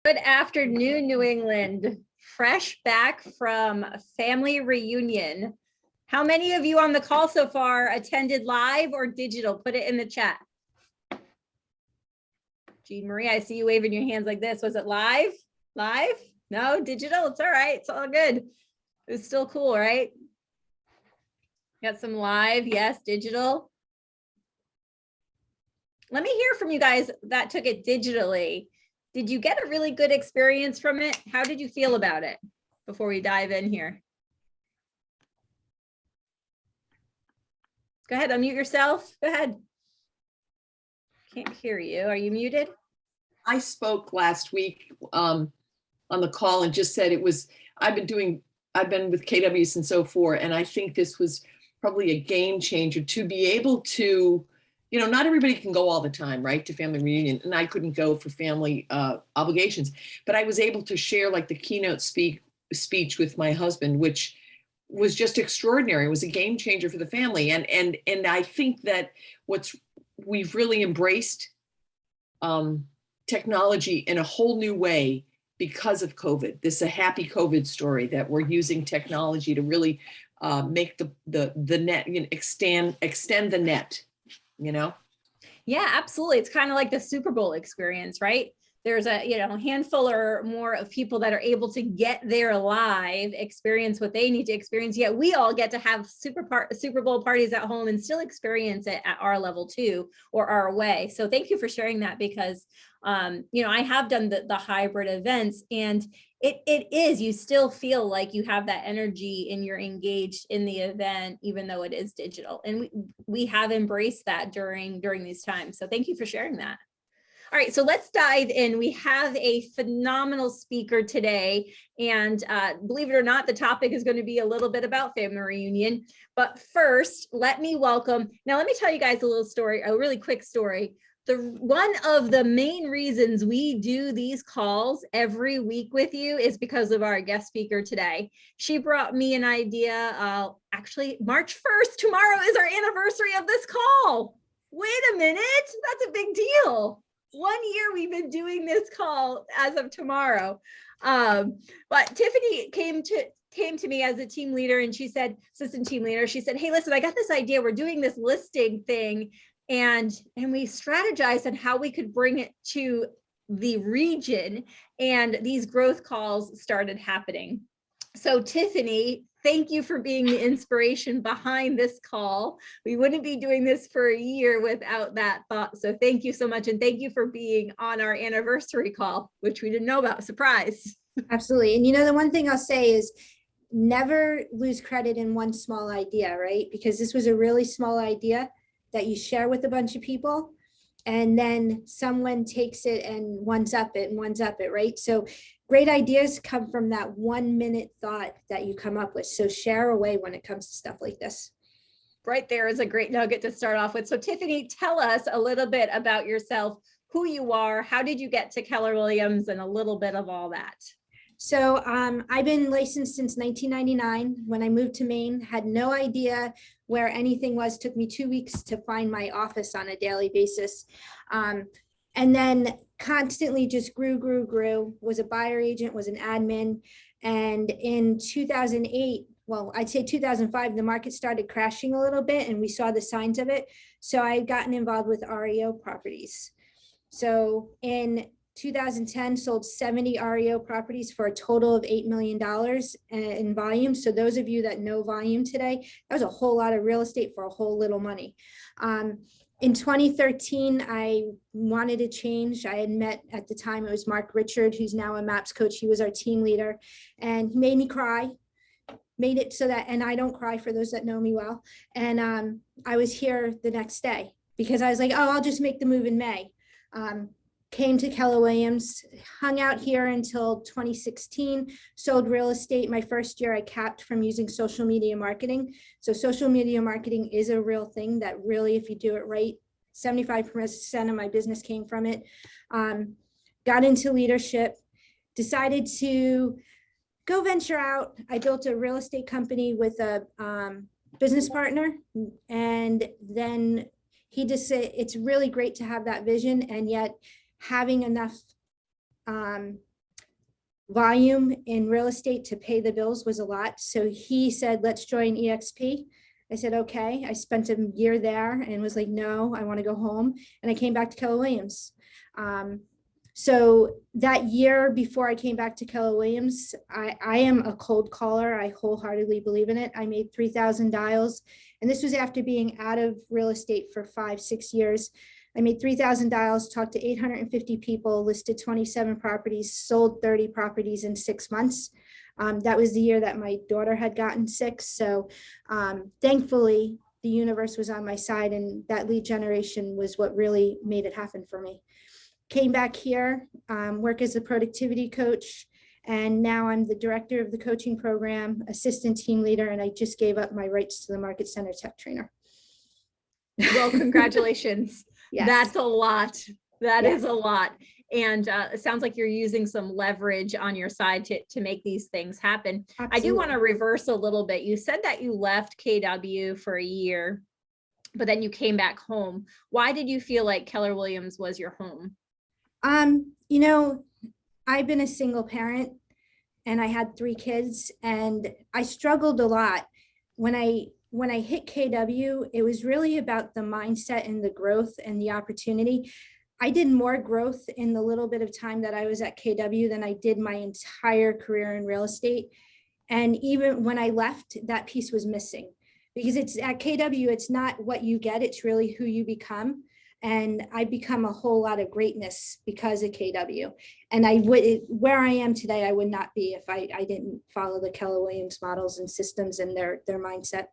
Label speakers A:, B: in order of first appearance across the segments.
A: Good afternoon, New England. Fresh back from a family reunion. How many of you on the call so far attended live or digital? Put it in the chat. Jean Marie, I see you waving your hands like this. Was it live? Live? No, digital? It's all right. It's all good. It was still cool, right? Got some live, yes, digital. Let me hear from you guys that took it digitally. Did you get a really good experience from it? How did you feel about it before we dive in here? Go ahead, unmute yourself. Go ahead. Can't hear you. Are you muted?
B: I spoke last week on the call and just said I've been with KW since 2004, and I think this was probably a game changer to be able to, not everybody can go all the time, right, to family reunion, and I couldn't go for family obligations, but I was able to share like the keynote speech with my husband, which was just extraordinary. It was a game changer for the family, and I think that we've really embraced technology in a whole new way because of COVID. This is a happy COVID story that we're using technology to really make the net, extend the net.
A: Yeah, absolutely. It's kind of like the Super Bowl experience, right? There's a handful or more of people that are able to get there live, experience what they need to experience. Yet we all get to have Super Bowl parties at home and still experience it at our level too, or our way. So thank you for sharing that, because I have done the hybrid events, and it is, you still feel like you have that energy and you're engaged in the event, even though it is digital. And we have embraced that during these times. So thank you for sharing that. All right, so let's dive in. We have a phenomenal speaker today, and believe it or not, the topic is going to be a little bit about family reunion. But first, let me tell you guys a really quick story. One of the main reasons we do these calls every week with you is because of our guest speaker today. She brought me an idea, actually March 1st, tomorrow is our anniversary of this call. Wait a minute, that's a big deal. 1 year we've been doing this call as of tomorrow. But Tiffany came to me as a team leader, and she said, assistant team leader, she said, hey, listen, I got this idea. We're doing this listing thing. And we strategized on how we could bring it to the region, and these growth calls started happening. So Tiffany, thank you for being the inspiration behind this call. We wouldn't be doing this for a year without that thought. So thank you so much. And thank you for being on our anniversary call, which we didn't know about. Surprise.
C: Absolutely. And the one thing I'll say is never lose credit in one small idea, right? Because this was a really small idea that you share with a bunch of people, and then someone takes it and ones up it, right? So great ideas come from that 1 minute thought that you come up with. So share away when it comes to stuff like this.
A: Right there is a great nugget to start off with. So Tiffany, tell us a little bit about yourself, who you are, how did you get to Keller Williams, and a little bit of all that.
C: So I've been licensed since 1999. When I moved to Maine, had no idea where anything was. Took me 2 weeks to find my office on a daily basis. And then constantly just grew, was a buyer agent, was an admin. And in 2008, well, I'd say 2005, the market started crashing a little bit, and we saw the signs of it. So I had gotten involved with REO properties. So in 2010, sold 70 REO properties for a total of $8 million in volume. So those of you that know volume today, that was a whole lot of real estate for a whole little money. In 2013, I wanted to change. I had met, at the time, it was Mark Richard, who's now a MAPS coach. He was our team leader, and he made me cry. Made it so that, and I don't cry for those that know me well. And I was here the next day because I was like, oh, I'll just make the move in May. Came to Keller Williams, hung out here until 2016, sold real estate. My first year I capped from using social media marketing. So social media marketing is a real thing that really, if you do it right, 75% of my business came from it. Got into leadership, decided to go venture out. I built a real estate company with a business partner, and then he just said, it's really great to have that vision, and yet having enough volume in real estate to pay the bills was a lot. So he said, let's join EXP. I said, okay. I spent a year there and was like, no, I want to go home. And I came back to Keller Williams. So that year before I came back to Keller Williams, I am a cold caller. I wholeheartedly believe in it. I made 3,000 dials. And this was after being out of real estate for 5-6 years. I made 3,000 dials, talked to 850 people, listed 27 properties, sold 30 properties in 6 months. That was the year that my daughter had gotten sick. So thankfully, the universe was on my side, and that lead generation was what really made it happen for me. Came back here, work as a productivity coach, and now I'm the director of the coaching program, assistant team leader, and I just gave up my rights to the Market Center tech trainer.
A: Well, congratulations.
C: Yes.
A: That's a lot. That
C: Yeah.
A: is a lot. And it sounds like you're using some leverage on your side to make these things happen.
C: Absolutely.
A: I do want to reverse a little bit. You said that you left KW for a year, but then you came back home. Why did you feel like Keller Williams was your home?
C: You know, I've been a single parent and I had 3 kids, and I struggled a lot. When I hit KW, it was really about the mindset and the growth and the opportunity. I did more growth in the little bit of time that I was at KW than I did my entire career in real estate. And even when I left, that piece was missing, because it's at KW, it's not what you get, it's really who you become. And I become a whole lot of greatness because of KW. And where I am today, I would not be if I didn't follow the Keller Williams models and systems and their mindset.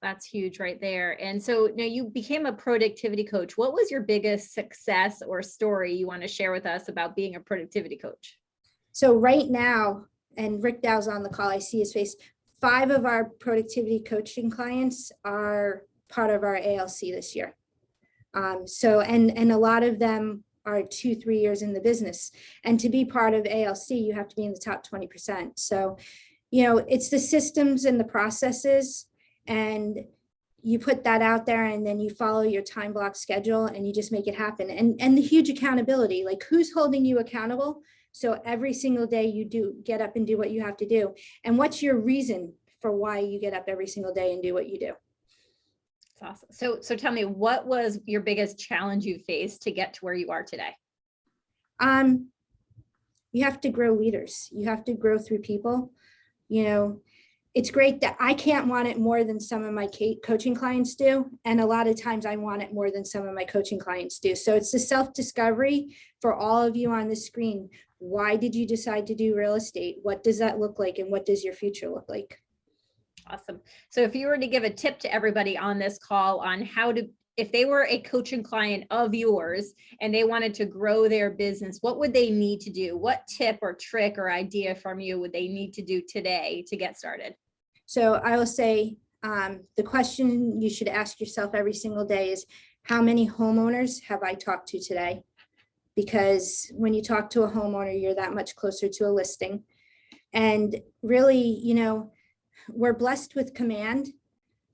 A: That's huge right there. And so now you became a productivity coach. What was your biggest success or story you want to share with us about being a productivity coach?
C: So right now, and Rick Dow's on the call, I see his face, 5 of our productivity coaching clients are part of our ALC this year. And a lot of them are 2-3 years in the business. And to be part of ALC, you have to be in the top 20%. So, you know, it's the systems and the processes, and you put that out there, and then you follow your time block schedule and you just make it happen. And the huge accountability, like who's holding you accountable? So every single day you do get up and do what you have to do. And what's your reason for why you get up every single day and do what you do?
A: That's awesome. So tell me, what was your biggest challenge you faced to get to where you are today?
C: You have to grow leaders. You have to grow through people. You know, it's great that I can't want it more than some of my coaching clients do. And a lot of times I want it more than some of my coaching clients do. So it's the self-discovery for all of you on the screen. Why did you decide to do real estate? What does that look like? And what does your future look like?
A: Awesome. So if you were to give a tip to everybody on this call on how to, if they were a coaching client of yours and they wanted to grow their business, what would they need to do? What tip or trick or idea from you would they need to do today to get started?
C: So I will say the question you should ask yourself every single day is, how many homeowners have I talked to today? Because when you talk to a homeowner, you're that much closer to a listing. And really, you know, we're blessed with command.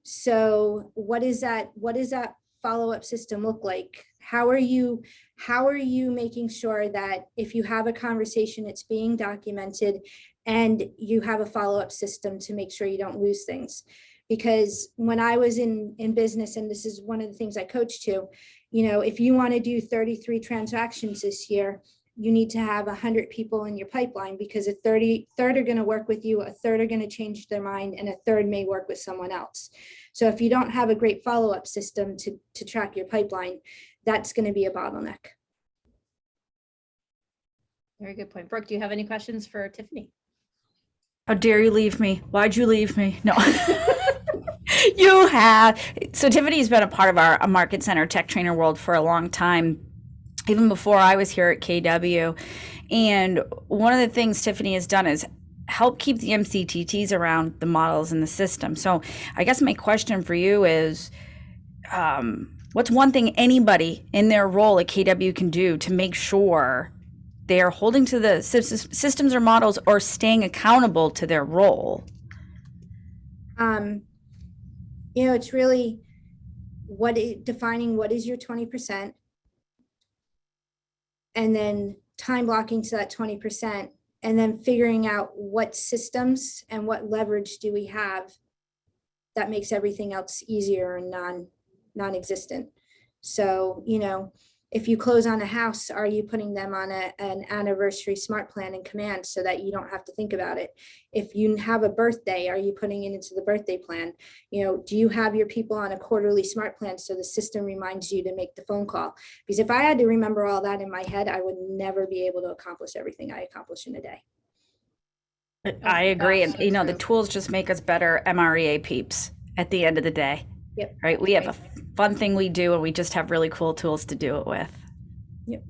C: So what is that follow-up system look like? How are you making sure that if you have a conversation, it's being documented and you have a follow-up system to make sure you don't lose things? Because when I was in business, and this is one of the things I coach to, you know, if you want to do 33 transactions this year, you need to have 100 people in your pipeline, because a third are going to work with you, a third are going to change their mind, and a third may work with someone else. So if you don't have a great follow-up system to track your pipeline, that's going to be a bottleneck.
A: Very good point. Brooke, do you have any questions for Tiffany?
D: How dare you leave me? Why'd you leave me? No. You have. So Tiffany's been a part of our Market Center tech trainer world for a long time, even before I was here at KW. And one of the things Tiffany has done is help keep the MCTTs around the models and the system. So I guess my question for you is, what's one thing anybody in their role at KW can do to make sure they're holding to the systems or models or staying accountable to their role?
C: You know, it's really defining what is your 20%, and then time blocking to that 20%, and then figuring out what systems and what leverage do we have that makes everything else easier and non-existent. So, you know, if you close on a house, are you putting them on an anniversary smart plan in command so that you don't have to think about it? If you have a birthday, are you putting it into the birthday plan? You know, do you have your people on a quarterly smart plan so the system reminds you to make the phone call? Because if I had to remember all that in my head, I would never be able to accomplish everything I accomplish in a day.
D: I agree. And,
A: so
D: you know, the
A: true.
D: tools just make us better MREA peeps at the end of the day.
C: Yep.
D: Right. We have a fun thing we do, and we just have really cool tools to do it with.
C: Yep.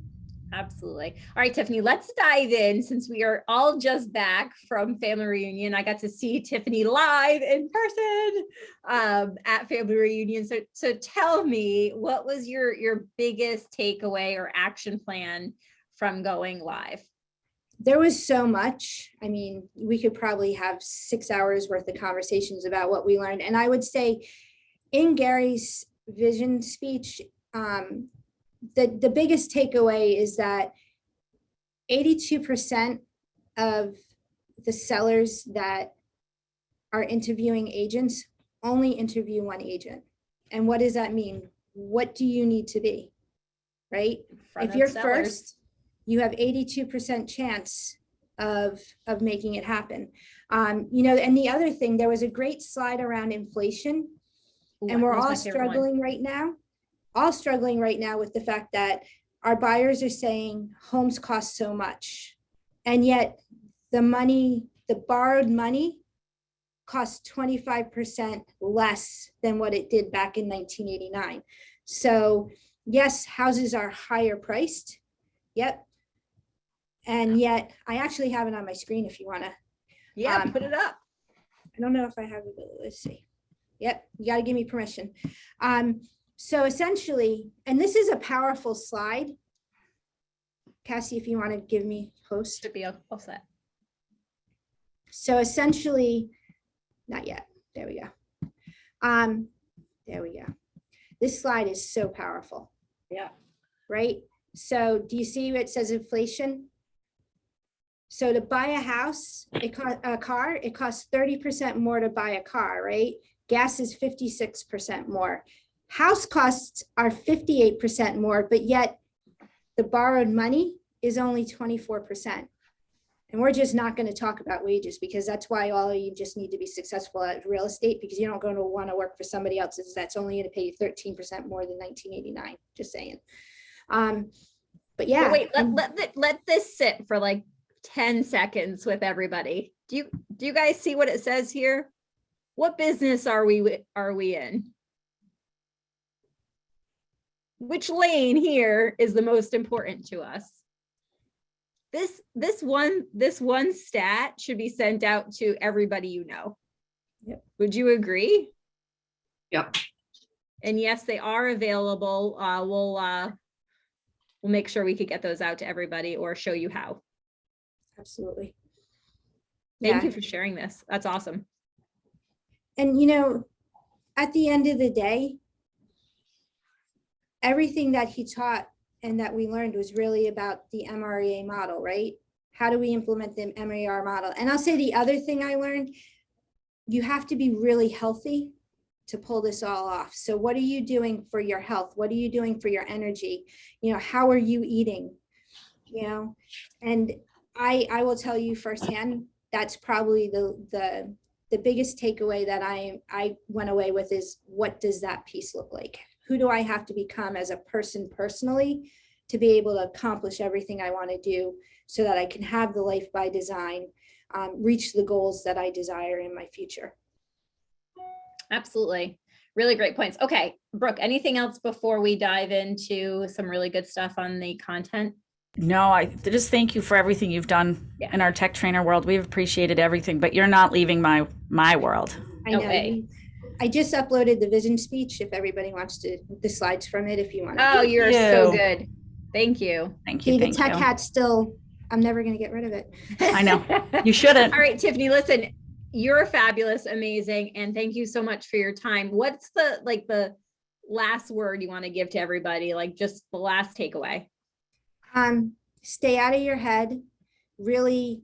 A: Absolutely. All right, Tiffany, let's dive in since we are all just back from family reunion. I got to see Tiffany live in person at family reunion. So tell me, what was your biggest takeaway or action plan from going live?
C: There was so much. I mean, we could probably have 6 hours worth of conversations about what we learned. And I would say in Gary's vision speech, the biggest takeaway is that 82% of the sellers that are interviewing agents only interview one agent. And what does that mean? What do you need to be, right? If you're first, you have 82% chance of making it happen. You know, and the other thing, there was a great slide around inflation. And we're all struggling right now, with the fact that our buyers are saying homes cost so much. And yet the borrowed money costs 25% less than what it did back in 1989. So yes, houses are higher priced. Yep. And yet I actually have it on my screen if you want to.
A: Yeah, put it up.
C: I don't know if I have it. Let's see. Yep, you got to give me permission. So essentially, and this is a powerful slide. Cassie, if you want to give me host.
A: Should be all set.
C: So essentially, not yet. There we go. There we go. This slide is so powerful.
A: Yeah.
C: Right? So do you see where it says inflation? So to buy a house, it costs 30% more to buy a car, right? Gas is 56% more. House costs are 58% more, but yet the borrowed money is only 24%. And we're just not going to talk about wages, because that's why all of you just need to be successful at real estate, because you don't going to want to work for somebody else's that's only going to pay you 13% more than 1989. Just saying. But yeah.
A: But wait, let this sit for like 10 seconds with everybody. Do you guys see what it says here? What business are we in? Which lane here is the most important to us? This one stat should be sent out to everybody you know.
C: Yep.
A: Would you agree?
B: Yep.
A: And yes, they are available. We'll make sure we could get those out to everybody or show you how.
C: Absolutely.
A: Thank you for sharing this. That's awesome.
C: And, you know, at the end of the day, everything that he taught and that we learned was really about the MREA model, right? How do we implement the MREA model? And I'll say the other thing I learned, you have to be really healthy to pull this all off. So what are you doing for your health? What are you doing for your energy? You know, how are you eating? You know, and I will tell you firsthand, that's probably the biggest takeaway that I went away with is, what does that piece look like? Who do I have to become as a person personally to be able to accomplish everything I want to do so that I can have the life by design, reach the goals that I desire in my future?
A: Absolutely. Really great points. Okay, Brooke, anything else before we dive into some really good stuff on the content?
D: No, I just thank you for everything you've done in our tech trainer world. We've appreciated everything, but you're not leaving my world.
C: I know. I just uploaded the vision speech if everybody wants the slides from it, if you want.
A: Oh, you're so good. Thank you.
D: Thank you.
C: The tech hat's still, I'm never going to get rid of it.
D: I know. You shouldn't.
A: All right, Tiffany, listen, you're fabulous, amazing, and thank you so much for your time. What's the last word you want to give to everybody? Like just the last takeaway.
C: stay out of your head. Really,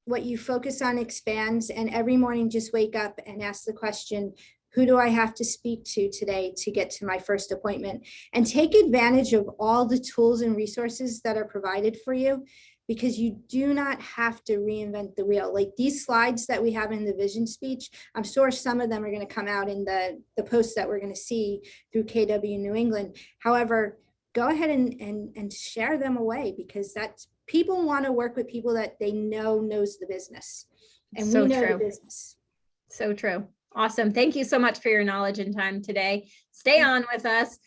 C: what you focus on expands, and every morning just wake up and ask the question, who do I have to speak to today to get to my first appointment? And take advantage of all the tools and resources that are provided for you, because you do not have to reinvent the wheel. Like these slides that we have in the vision speech, I'm sure some of them are going to come out in the posts that we're going to see through KW New England. However, go ahead and share them away, because that's, people want to work with people that they know knows the business. And
A: So
C: we know
A: true.
C: the business.
A: So true. Awesome. Thank you so much for your knowledge and time today. Stay on with us.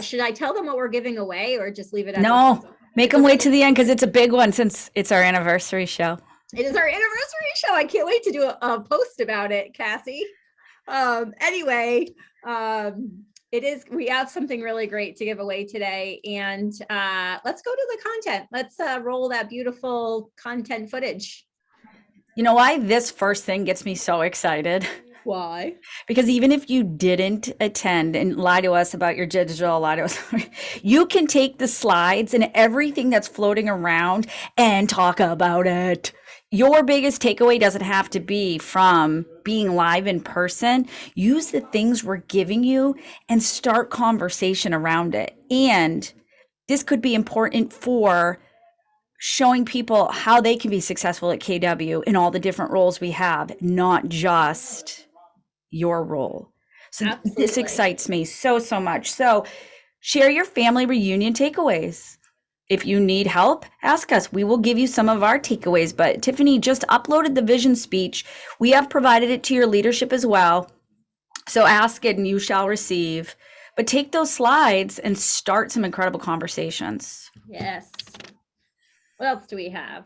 A: Should I tell them what we're giving away or just leave it at
D: No, make
A: It's
D: them
A: okay.
D: wait to the end because it's a big one since it's our anniversary show.
A: It is our anniversary show. I can't wait to do a post about it, Cassie. Anyway, it is, we have something really great to give away today, and let's go to the content. Let's roll that beautiful content footage.
D: You know why this first thing gets me so excited?
A: Why?
D: Because even if you didn't attend and lie to us about your digital, lie to us, you can take the slides and everything that's floating around and talk about it. Your biggest takeaway doesn't have to be from being live in person. Use the things we're giving you and start conversation around it. And this could be important for showing people how they can be successful at KW in all the different roles we have, not just your role. So this
A: Absolutely.
D: excites me so much. So share your family reunion takeaways. If you need help, ask us. We will give you some of our takeaways. But Tiffany just uploaded the vision speech. We have provided it to your leadership as well. So ask it and you shall receive. But take those slides and start some incredible conversations.
A: Yes. What else do we have?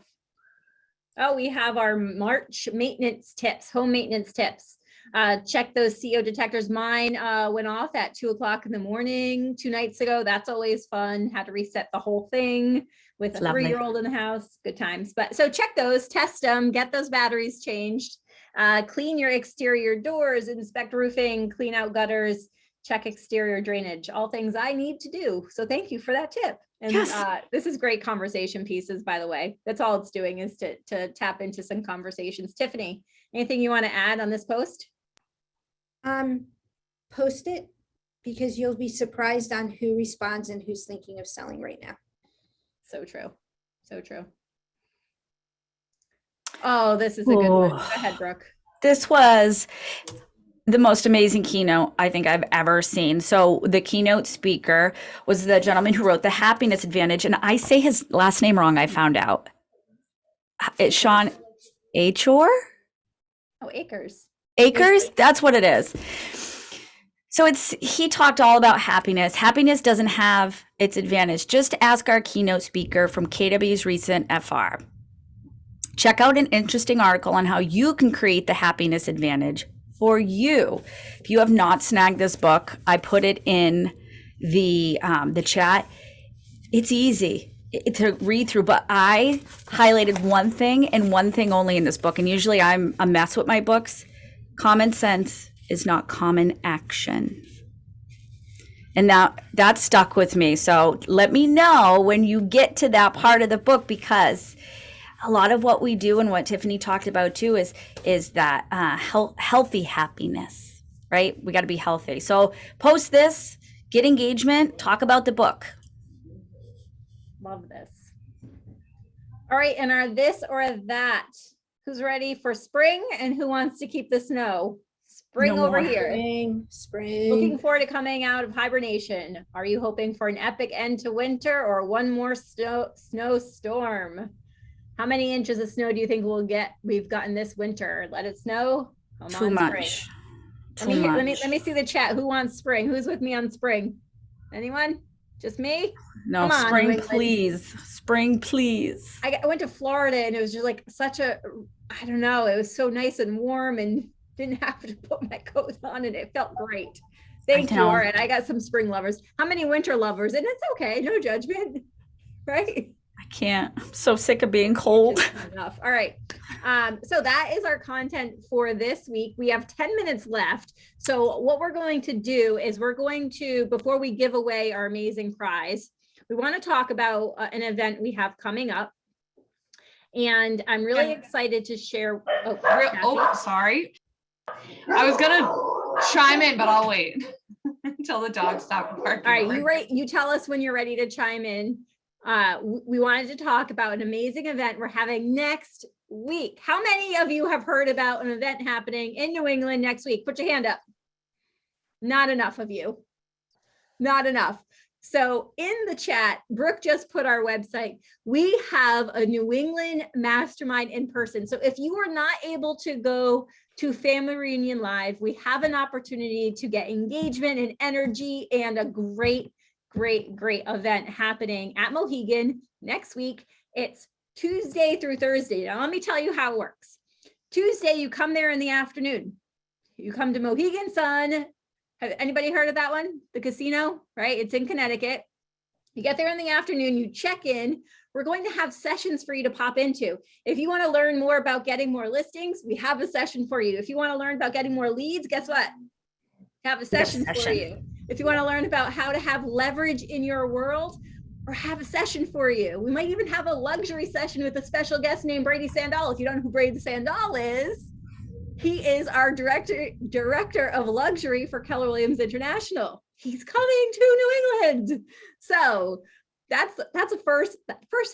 A: Oh, we have our March maintenance tips, home maintenance tips. Check those CO detectors. Mine went off at 2:00 in the morning 2 nights ago. That's always fun. Had to reset the whole thing with a
D: Lovely.
A: 3-year-old in the house. Good times. But so check those, test them, get those batteries changed, clean your exterior doors, inspect roofing, clean out gutters, check exterior drainage, all things I need to do. So thank you for that tip. And
D: Yes.
A: this is great conversation pieces, by the way. That's all it's doing is to tap into some conversations. Tiffany, anything you want to add on this post?
C: Post it, because you'll be surprised on who responds and who's thinking of selling right now.
A: So true. So true. Oh, this is a good one. Go ahead, Brooke.
D: This was the most amazing keynote I think I've ever seen. So the keynote speaker was the gentleman who wrote The Happiness Advantage. And I say his last name wrong, I found out. It's Sean Achor?
A: Oh, Acres.
D: Acres? That's what it is. So he talked all about happiness. Happiness doesn't have its advantage. Just ask our keynote speaker from KW's recent FR. Check out an interesting article on how you can create the happiness advantage for you. If you have not snagged this book, I put it in the chat. It's easy to read through, but I highlighted one thing and one thing only in this book. And usually I'm a mess with my books. Common sense is not common action. And that stuck with me. So let me know when you get to that part of the book, because a lot of what we do and what Tiffany talked about too is that healthy happiness, right? We got to be healthy. So post this, get engagement, talk about the book.
A: Love this. All right, and our this or that. Who's ready for spring and who wants to keep the snow? Spring
D: No
A: over
D: more.
A: here.
C: Spring.
A: Looking forward to coming out of hibernation. Are you hoping for an epic end to winter or one more snowstorm? How many inches of snow do you think we've gotten this winter? Let it snow. Come
D: Too
A: on,
D: much.
A: spring.
D: Too
A: Let
D: much.
A: me see the chat. Who wants spring? Who's with me on spring? Anyone? Just me?
D: No,
A: Come on, New
D: spring,
A: England.
D: please. Spring, please.
A: I went to Florida and it was just like I don't know, it was so nice and warm and didn't have to put my coat on and it felt great. Thank you,
D: know.
A: Lauren. I got some spring lovers. How many winter lovers? And it's okay, no judgment, right?
D: I can't. I'm so sick of being cold.
A: Just enough. All right. So that is our content for this week. We have 10 minutes left. So what we're going to do is we're going to, before we give away our amazing prize, We want to talk about an event we have coming up. And I'm really excited to share.
E: Sorry. I was gonna chime in, but I'll wait until the dogs stop barking.
A: All right, you tell us when you're ready to chime in. We wanted to talk about an amazing event we're having next week. How many of you have heard about an event happening in New England next week? Put your hand up. Not enough of you. Not enough. So in the chat, Brooke just put our website. We have a New England mastermind in person. So if you are not able to go to Family Reunion Live, we have an opportunity to get engagement and energy and a great event happening at Mohegan next week. It's Tuesday through Thursday. Now, let me tell you how it works. Tuesday, you come there in the afternoon. You come to Mohegan Sun. Have anybody heard of that one? The casino, right? It's in Connecticut. You get there in the afternoon, you check in. We're going to have sessions for you to pop into. If you want to learn more about getting more listings, we have a session for you. If you want to learn about getting more leads, guess what? Have a session for you. If you want to learn about how to have leverage in your world, or have a session for you. We might even have a luxury session with a special guest named Brady Sandall. If you don't know who Brady Sandall is, he is our director of luxury for Keller Williams International. He's coming to New England. So that's the first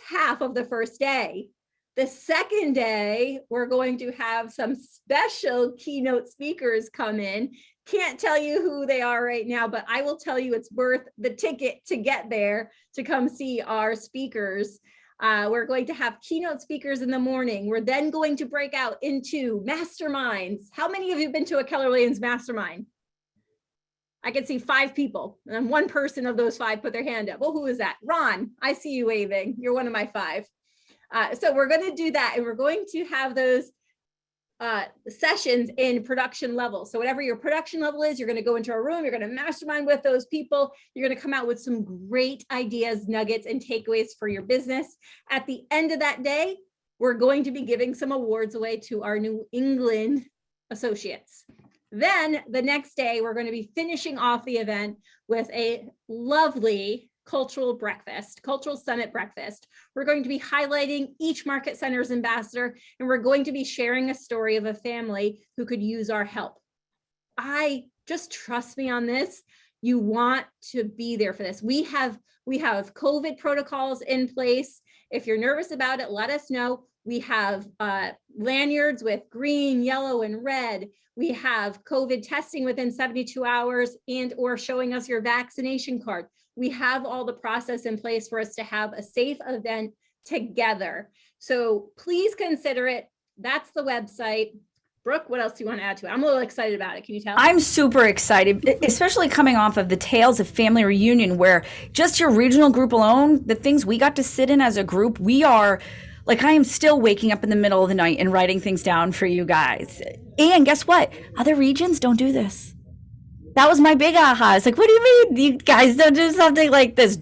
A: half of the first day. The second day, we're going to have some special keynote speakers come in. Can't tell you who they are right now, but I will tell you it's worth the ticket to get there to come see our speakers. We're going to have keynote speakers in the morning. We're then going to break out into masterminds. How many of you have been to a Keller Williams mastermind? I can see 5 people, and one person of those 5 put their hand up. Well, who is that? Ron, I see you waving. You're one of my 5. So we're going to do that, and we're going to have those sessions in production level. So whatever your production level is, you're going to go into a room, you're going to mastermind with those people. You're going to come out with some great ideas, nuggets, and takeaways for your business. At the end of that day, we're going to be giving some awards away to our New England associates. Then the next day, we're going to be finishing off the event with a lovely cultural summit breakfast. We're going to be highlighting each market center's ambassador, and we're going to be sharing a story of a family who could use our help. Just trust me on this. You want to be there for this. We have COVID protocols in place. If you're nervous about it, let us know. We have lanyards with green, yellow, and red. We have COVID testing within 72 hours and or showing us your vaccination card. We have all the process in place for us to have a safe event together. So please consider it. That's the website. Brooke, what else do you want to add to it? I'm a little excited about it. Can you tell?
D: I'm super excited, especially coming off of the Tales of Family Reunion, where just your regional group alone, the things we got to sit in as a group, I am still waking up in the middle of the night and writing things down for you guys. And guess what? Other regions don't do this. That was my big aha. It's like, what do you mean you guys don't do something like this?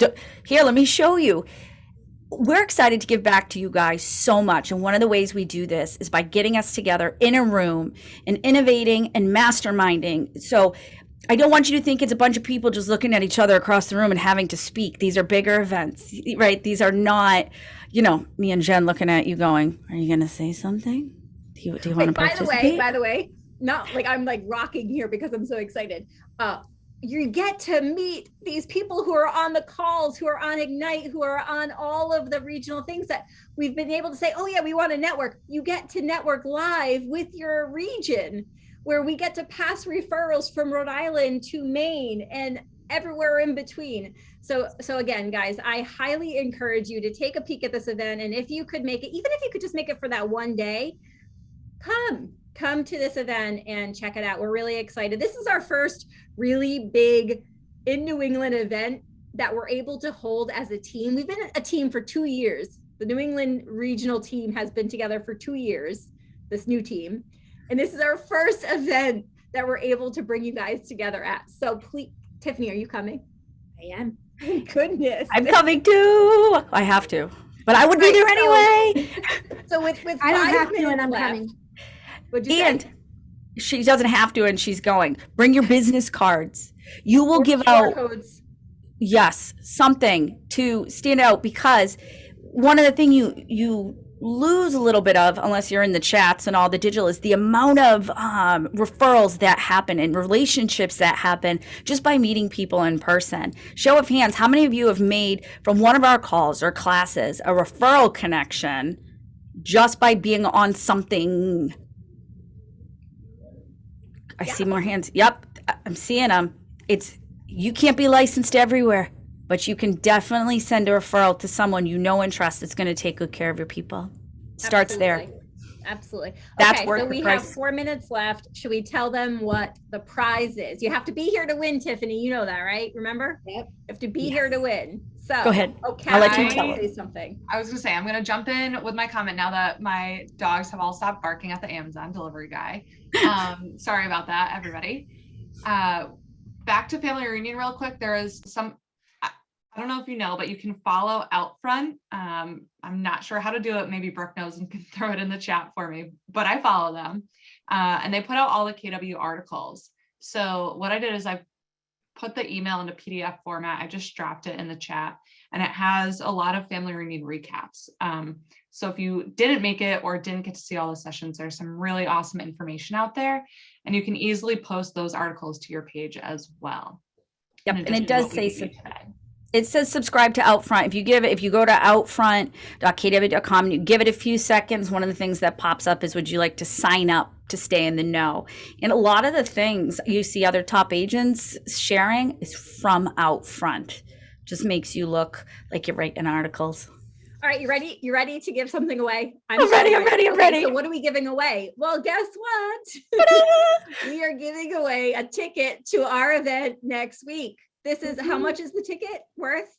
D: Here, let me show you. We're excited to give back to you guys so much. And one of the ways we do this is by getting us together in a room and innovating and masterminding. So I don't want you to think it's a bunch of people just looking at each other across the room and having to speak. These are bigger events, right? These are not, me and Jen looking at you going, are you going to say something? Do you want to participate?
A: By the way, not like I'm like rocking here because I'm so excited. You get to meet these people who are on the calls, who are on Ignite, who are on all of the regional things that we've been able to say, oh yeah, we want to network. You get to network live with your region, where we get to pass referrals from Rhode Island to Maine and everywhere in between. So again, guys, I highly encourage you to take a peek at this event. And if you could make it, even if you could just make it for that one day, come to this event and check it out. We're really excited. This is our first really big in New England event that we're able to hold as a team. We've been a team for 2 years. The New England regional team has been together for 2 years, this new team. And this is our first event that we're able to bring you guys together at. So please, Tiffany, are you coming?
C: I am.
A: Thank goodness.
D: I'm coming too. I have to, but I would be there anyway.
A: So with
C: I don't
A: 5
C: have to,
A: minutes
C: and I'm
A: left,
C: coming.
A: what'd you say?
D: She doesn't have to, and she's going. Bring your business cards. You will
A: Or
D: give
A: QR
D: out.
A: codes.
D: Yes, something to stand out, because one of the things you lose a little bit of, unless you're in the chats and all the digital, is the amount of referrals that happen and relationships that happen just by meeting people in person. Show of hands, how many of you have made from one of our calls or classes a referral connection just by being on something? I see more hands. Yep, I'm seeing them. You can't be licensed everywhere, but you can definitely send a referral to someone you know and trust that's going to take good care of your people. Starts there.
A: Absolutely.
D: That's
A: Okay,
D: worth
A: so
D: the
A: we
D: price.
A: have 4 minutes left. Should we tell them what the prize is? You have to be here to win, Tiffany. You know that, right? Remember?
C: Yep.
A: You have to be here to win. So
D: Go ahead.
A: Okay,
D: I'll let you
A: I
D: tell
A: want to
D: them.
A: say something.
E: I was gonna say, I'm gonna jump in with my comment now that my dogs have all stopped barking at the Amazon delivery guy. Sorry about that, everybody. Back to family reunion real quick. There is I don't know if you know, but you can follow Outfront. I'm not sure how to do it. Maybe Brooke knows and can throw it in the chat for me, but I follow them. And they put out all the KW articles. So what I did is I put the email into PDF format. I just dropped it in the chat, and it has a lot of family reunion recaps. So if you didn't make it or didn't get to see all the sessions, there's some really awesome information out there, and you can easily post those articles to your page as well.
D: Yep, and it does say so.
E: Today.
D: It says subscribe to Outfront. If you go to outfront.kw.com and you give it a few seconds, one of the things that pops up is, would you like to sign up to stay in the know? And a lot of the things you see other top agents sharing is from Outfront. Just makes you look like you're writing articles.
A: All right, you ready? You ready to give something away?
D: I'm ready.
A: So what are we giving away? Well, guess what? We are giving away a ticket to our event next week. This is, how much is the ticket worth?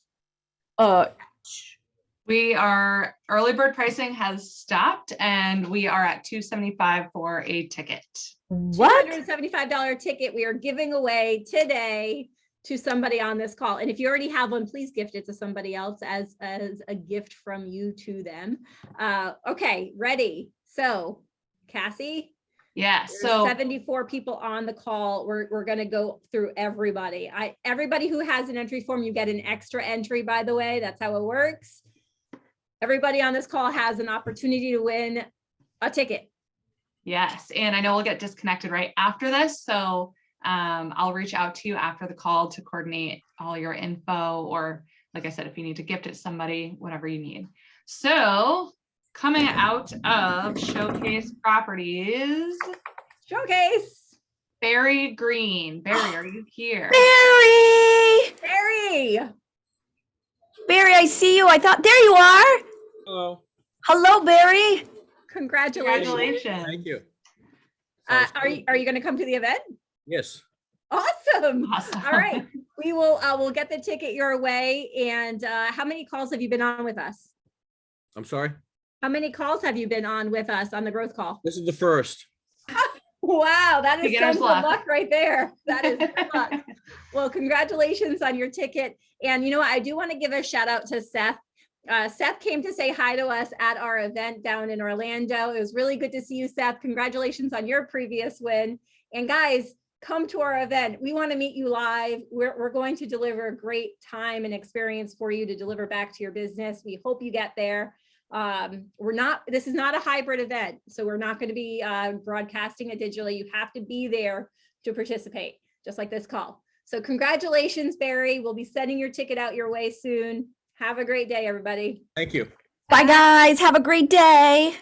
E: We are, early bird pricing has stopped, and we are at $275 for a ticket.
D: What?
A: $275 ticket we are giving away today to somebody on this call. And if you already have one, please gift it to somebody else as a gift from you to them. Okay, ready? So Cassie?
E: Yeah,
A: There's
E: so
A: 74 people on the call. We're going to go through everybody. Everybody who has an entry form, you get an extra entry, by the way. That's how it works. Everybody on this call has an opportunity to win a ticket.
E: yes, and I know we'll get disconnected right after this, so I'll reach out to you after the call to coordinate all your info, or like I said, if you need to gift it to somebody, whatever you need. So coming out of Showcase Properties,
A: Showcase.
E: Barry Green. Barry, are you here?
D: Barry, I see you. I thought, there you are.
F: Hello.
D: Hello, Barry.
A: Congratulations.
F: Thank you.
A: Are you going to come to the event?
F: Yes.
A: Awesome.
E: Awesome.
A: All right. We will, we'll get the ticket your way. And how many calls have you been on with us?
F: I'm sorry.
A: How many calls have you been on with us on the growth call?
F: This is the first.
A: Wow, that is
E: Beginner's
A: some good
E: luck.
A: luck right there. That is good luck. Well, congratulations on your ticket. And you know what? I do want to give a shout out to Seth. Seth came to say hi to us at our event down in Orlando. It was really good to see you, Seth. Congratulations on your previous win. And guys, come to our event. We want to meet you live. We're going to deliver a great time and experience for you to deliver back to your business. We hope you get there. This is not a hybrid event, so we're not going to be broadcasting it digitally. You have to be there to participate, just like this call. So congratulations, Barry. We'll be sending your ticket out your way soon. Have a great day, everybody.
F: Thank you.
D: Bye, guys. Have a great day.